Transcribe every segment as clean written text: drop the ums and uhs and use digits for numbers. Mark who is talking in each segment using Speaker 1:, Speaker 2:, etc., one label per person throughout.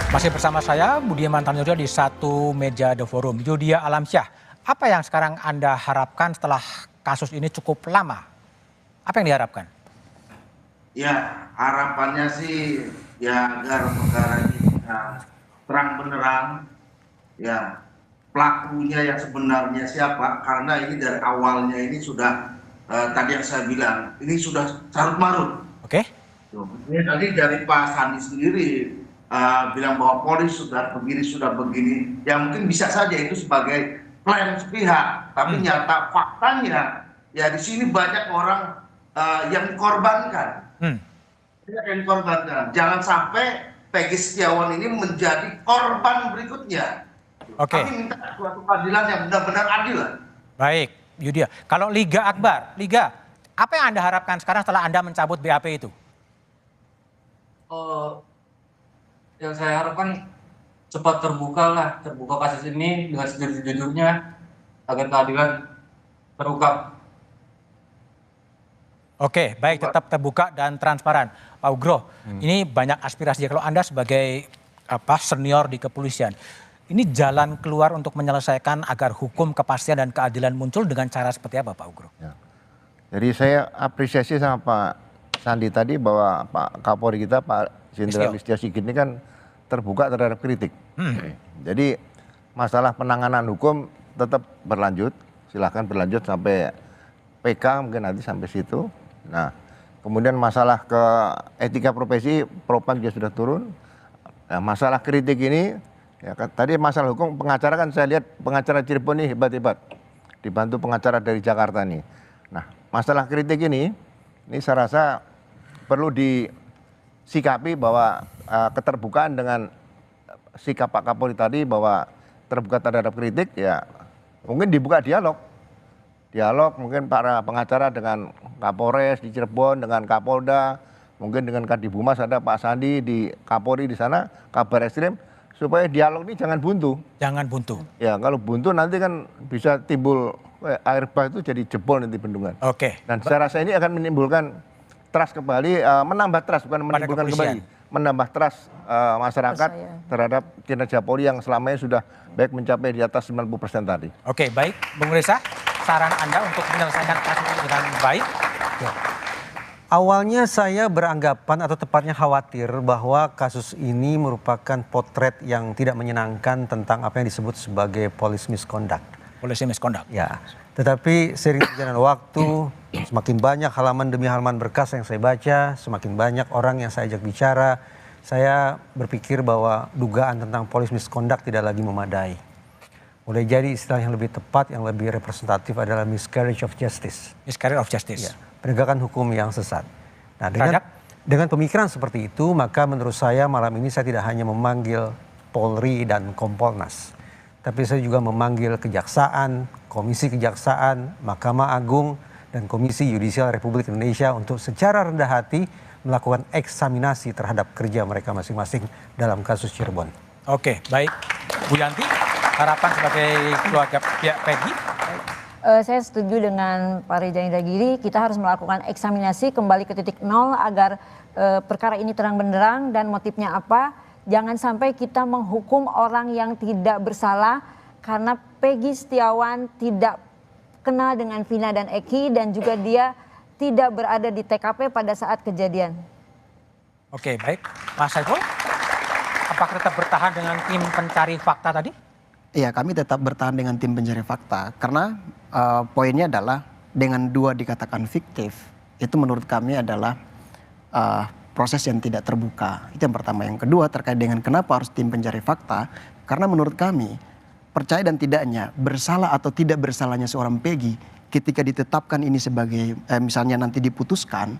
Speaker 1: Masih bersama saya, Budiman Tanurjo di Satu Meja The Forum. Yudia Alamsyah, apa yang sekarang Anda harapkan setelah kasus ini cukup lama? Apa yang diharapkan?
Speaker 2: Ya, harapannya sih ya agar perkara ini bisa terang benderang, ya pelakunya yang sebenarnya siapa, karena ini dari awalnya ini sudah tadi yang saya bilang, ini sudah carut marut.
Speaker 1: Oke.
Speaker 2: Ini tadi dari Pak Sandi sendiri bilang bahwa Polri sudah begini, ya mungkin bisa saja itu sebagai klaim sepihak, tapi nyata faktanya ya di sini banyak orang yang dikorbankan. Yang dikorbankan. Jangan sampai Peggy Setiawan ini menjadi korban berikutnya.
Speaker 1: Oke.
Speaker 2: Kami minta suatu keadilan yang benar-benar adil.
Speaker 1: Baik, Yudia. Kalau Liga Akbar, Liga, apa yang Anda harapkan sekarang setelah Anda mencabut BAP itu?
Speaker 3: Yang saya harapkan cepat terbuka kasus ini dengan sejujur-jujurnya agar keadilan terungkap.
Speaker 1: Oke, baik, tetap terbuka dan transparan. Pak Ugro, ini banyak aspirasi. Kalau Anda sebagai senior di kepolisian, ini jalan keluar untuk menyelesaikan agar hukum, kepastian, dan keadilan muncul dengan cara seperti apa, Pak Ugro?
Speaker 4: Ya. Jadi saya apresiasi sama Pak Sandi tadi bahwa Pak Kapolri kita, Pak Jenderal Listio Sigit ini kan terbuka terhadap kritik. Jadi masalah penanganan hukum tetap berlanjut, silahkan berlanjut sampai PK mungkin nanti sampai situ. Nah, kemudian masalah ke etika profesi, Propam juga sudah turun. Nah, masalah kritik ini, ya tadi masalah hukum pengacara kan saya lihat pengacara Cirebon ini hebat-hebat, dibantu pengacara dari Jakarta nih. Nah, masalah kritik ini saya rasa perlu disikapi bahwa keterbukaan dengan sikap Pak Kapolri tadi bahwa terbuka terhadap kritik, ya mungkin dibuka dialog mungkin para pengacara dengan Kapolres di Cirebon, dengan Kapolda, mungkin dengan Kadibumas ada Pak Sandi di Kapolri di sana, Kabar Eskrim, supaya dialog ini jangan buntu.
Speaker 1: Jangan buntu.
Speaker 4: Ya kalau buntu nanti kan bisa timbul air bah itu jadi jebol nanti bendungan.
Speaker 1: Oke.
Speaker 4: Dan saya rasa ini akan menimbulkan trust kembali, menambah trust bukan menimbulkan kembali, menambah trust masyarakat terhadap kinerja Polri yang selama ini sudah baik mencapai di atas 90% tadi.
Speaker 1: Oke, baik, Bung Reza, saran Anda untuk menyelesaikan kasus ini dengan baik?
Speaker 5: Ya. Awalnya saya beranggapan atau tepatnya khawatir bahwa kasus ini merupakan potret yang tidak menyenangkan tentang apa yang disebut sebagai police misconduct.
Speaker 1: Police misconduct.
Speaker 5: Ya, tetapi seiring berjalannya waktu, semakin banyak halaman demi halaman berkas yang saya baca, semakin banyak orang yang saya ajak bicara, saya berpikir bahwa dugaan tentang police misconduct tidak lagi memadai. Mulai jadi istilah yang lebih tepat, yang lebih representatif adalah miscarriage of justice.
Speaker 1: Miscarriage of justice.
Speaker 5: Ya, penegakan hukum yang sesat. Nah, dengan pemikiran seperti itu, maka menurut saya malam ini saya tidak hanya memanggil Polri dan Kompolnas, tapi saya juga memanggil Kejaksaan, Komisi Kejaksaan, Mahkamah Agung, dan Komisi Yudisial Republik Indonesia untuk secara rendah hati melakukan eksaminasi terhadap kerja mereka masing-masing dalam kasus Cirebon.
Speaker 1: Oke, baik. Bu Yanti, harapan sebagai keluarga pihak Peggy?
Speaker 6: Saya setuju dengan Pak Reza Indragiri, kita harus melakukan eksaminasi kembali ke titik nol agar perkara ini terang benderang dan motifnya apa. Jangan sampai kita menghukum orang yang tidak bersalah karena Peggy Setiawan tidak kenal dengan Vina dan Eki dan juga dia tidak berada di TKP pada saat kejadian.
Speaker 1: Oke, baik. Mas Saiful, apakah tetap bertahan dengan tim pencari fakta tadi?
Speaker 7: Iya, kami tetap bertahan dengan tim pencari fakta karena poinnya adalah dengan dua dikatakan fiktif, itu menurut kami adalah proses yang tidak terbuka. Itu yang pertama. Yang kedua terkait dengan kenapa harus tim pencari fakta, karena menurut kami percaya dan tidaknya bersalah atau tidak bersalahnya seorang Peggy ketika ditetapkan ini sebagai misalnya nanti diputuskan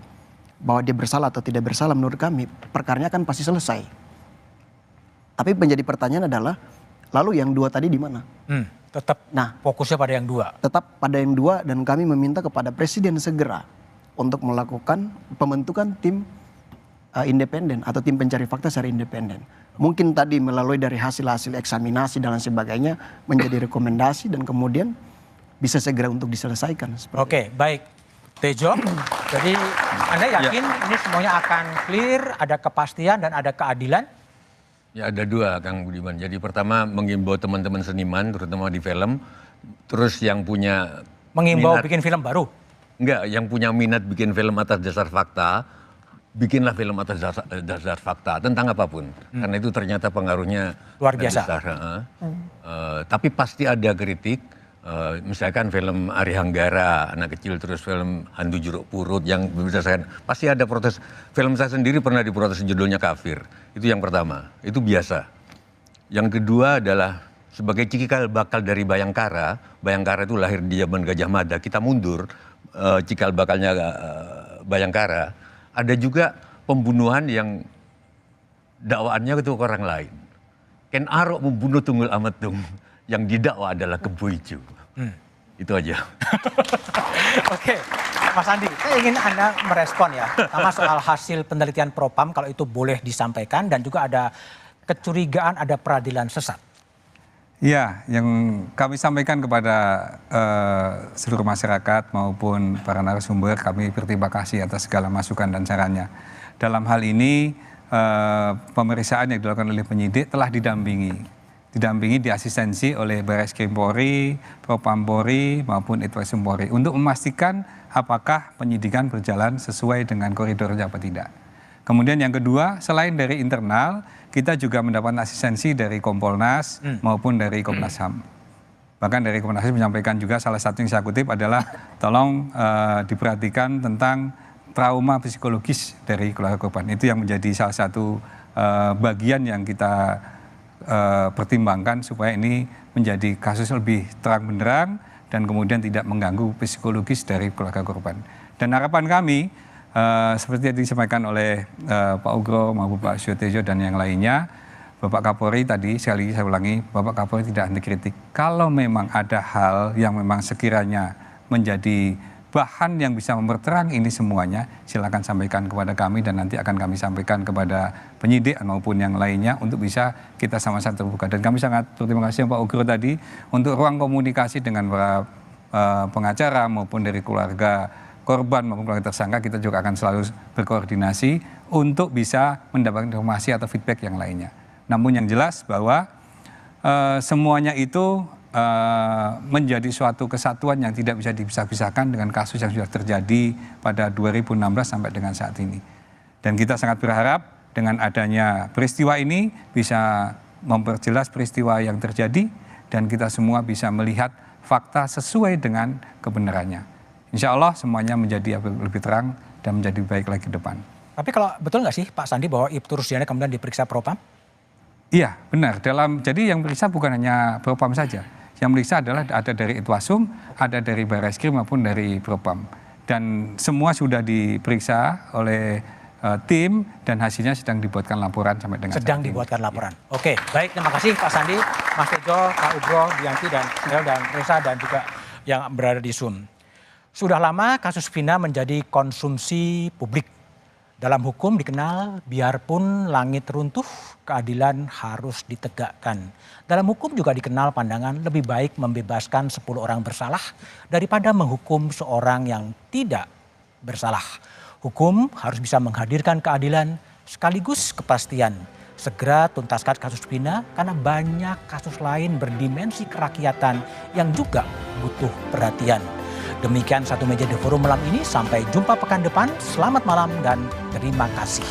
Speaker 7: bahwa dia bersalah atau tidak bersalah, menurut kami perkaranya kan pasti selesai. Tapi menjadi pertanyaan adalah lalu yang dua tadi di mana?
Speaker 1: Tetap fokusnya pada yang dua.
Speaker 7: Tetap pada yang dua, dan kami meminta kepada Presiden segera untuk melakukan pembentukan tim independen atau tim pencari fakta secara independen. Mungkin tadi melalui dari hasil-hasil eksaminasi dan lain sebagainya menjadi rekomendasi dan kemudian bisa segera untuk diselesaikan.
Speaker 1: Oke, baik. Tejo, jadi Anda yakin ini semuanya akan clear, ada kepastian dan ada keadilan?
Speaker 8: Ya ada dua Kang Budiman. Jadi pertama mengimbau teman-teman seniman terutama di film, terus yang punya
Speaker 1: Mengimbau
Speaker 8: minat-
Speaker 1: bikin film baru.
Speaker 8: Enggak, yang punya minat bikin film atas dasar fakta, bikinlah film atas dasar fakta tentang apapun. Karena itu ternyata pengaruhnya
Speaker 1: Luar biasa.
Speaker 8: besar. Tapi pasti ada kritik. Misalkan film Ari Hanggara, anak kecil, terus film Hantu Jeruk Purut yang bisa saya, pasti ada protes. Film saya sendiri pernah diprotes judulnya kafir. Itu yang pertama, itu biasa. Yang kedua adalah sebagai cikal bakal dari Bayangkara. Bayangkara itu lahir di zaman Gajah Mada. Kita mundur, cikal bakalnya Bayangkara. Ada juga pembunuhan yang dakwaannya itu ke orang lain. Ken Arok membunuh Tunggul Ametung. Yang didakwa adalah Kebo Ijo. Itu aja.
Speaker 1: Oke, Mas Andi, saya ingin Anda merespon ya, sama soal hasil penelitian Propam kalau itu boleh disampaikan dan juga ada kecurigaan ada peradilan sesat.
Speaker 9: Ya, yang kami sampaikan kepada seluruh masyarakat maupun para narasumber, kami berterima kasih atas segala masukan dan sarannya. Dalam hal ini, pemeriksaan yang dilakukan oleh penyidik telah didampingi diasistensi oleh Baris Krim Polri, Propam Polri maupun Itwasum Polri untuk memastikan apakah penyidikan berjalan sesuai dengan koridornya apa tidak. Kemudian yang kedua, selain dari internal, kita juga mendapat asistensi dari Kompolnas maupun dari Komnas HAM. Bahkan dari Komnas HAM menyampaikan juga salah satu yang saya kutip adalah tolong diperhatikan tentang trauma psikologis dari keluarga korban. Itu yang menjadi salah satu bagian yang kita pertimbangkan supaya ini menjadi kasus lebih terang benderang dan kemudian tidak mengganggu psikologis dari keluarga korban. Dan harapan kami seperti yang disampaikan oleh Pak Ugro maupun Pak Suyotejo dan yang lainnya, Bapak Kapolri tadi sekali lagi saya ulangi, Bapak Kapolri tidak anti kritik. Kalau memang ada hal yang memang sekiranya menjadi bahan yang bisa memperterang ini semuanya, silakan sampaikan kepada kami dan nanti akan kami sampaikan kepada penyidik maupun yang lainnya untuk bisa kita sama-sama terbuka. Dan kami sangat berterima kasih Pak Ugro tadi untuk ruang komunikasi dengan para pengacara maupun dari keluarga korban maupun keluarga tersangka. Kita juga akan selalu berkoordinasi untuk bisa mendapatkan informasi atau feedback yang lainnya. Namun yang jelas bahwa semuanya itu menjadi suatu kesatuan yang tidak bisa dipisah-pisahkan dengan kasus yang sudah terjadi pada 2016 sampai dengan saat ini. Dan kita sangat berharap dengan adanya peristiwa ini bisa memperjelas peristiwa yang terjadi dan kita semua bisa melihat fakta sesuai dengan kebenarannya. Insya Allah semuanya menjadi lebih terang dan menjadi baik lagi ke depan.
Speaker 1: Tapi kalau betul nggak sih Pak Sandi bahwa Ibtu Rusdiana kemudian diperiksa Propam?
Speaker 9: Iya benar, jadi yang periksa bukan hanya Propam saja. Yang meriksa adalah ada dari Itwasum, ada dari Barreskrim maupun dari Propam. Dan semua sudah diperiksa oleh tim dan hasilnya sedang dibuatkan laporan sampai dengan
Speaker 1: Sedang dibuatkan laporan. Oke, baik, terima kasih Pak Sandi, Mas Tejo, Pak Ugro, Dianti dan Reza dan juga yang berada di Zoom. Sudah lama kasus Vina menjadi konsumsi publik. Dalam hukum dikenal biarpun langit runtuh, keadilan harus ditegakkan. Dalam hukum juga dikenal pandangan lebih baik membebaskan 10 orang bersalah daripada menghukum seorang yang tidak bersalah. Hukum harus bisa menghadirkan keadilan sekaligus kepastian. Segera tuntaskan kasus Vina karena banyak kasus lain berdimensi kerakyatan yang juga butuh perhatian. Demikian Satu Meja The Forum malam ini. Sampai jumpa pekan depan. Selamat malam dan terima kasih.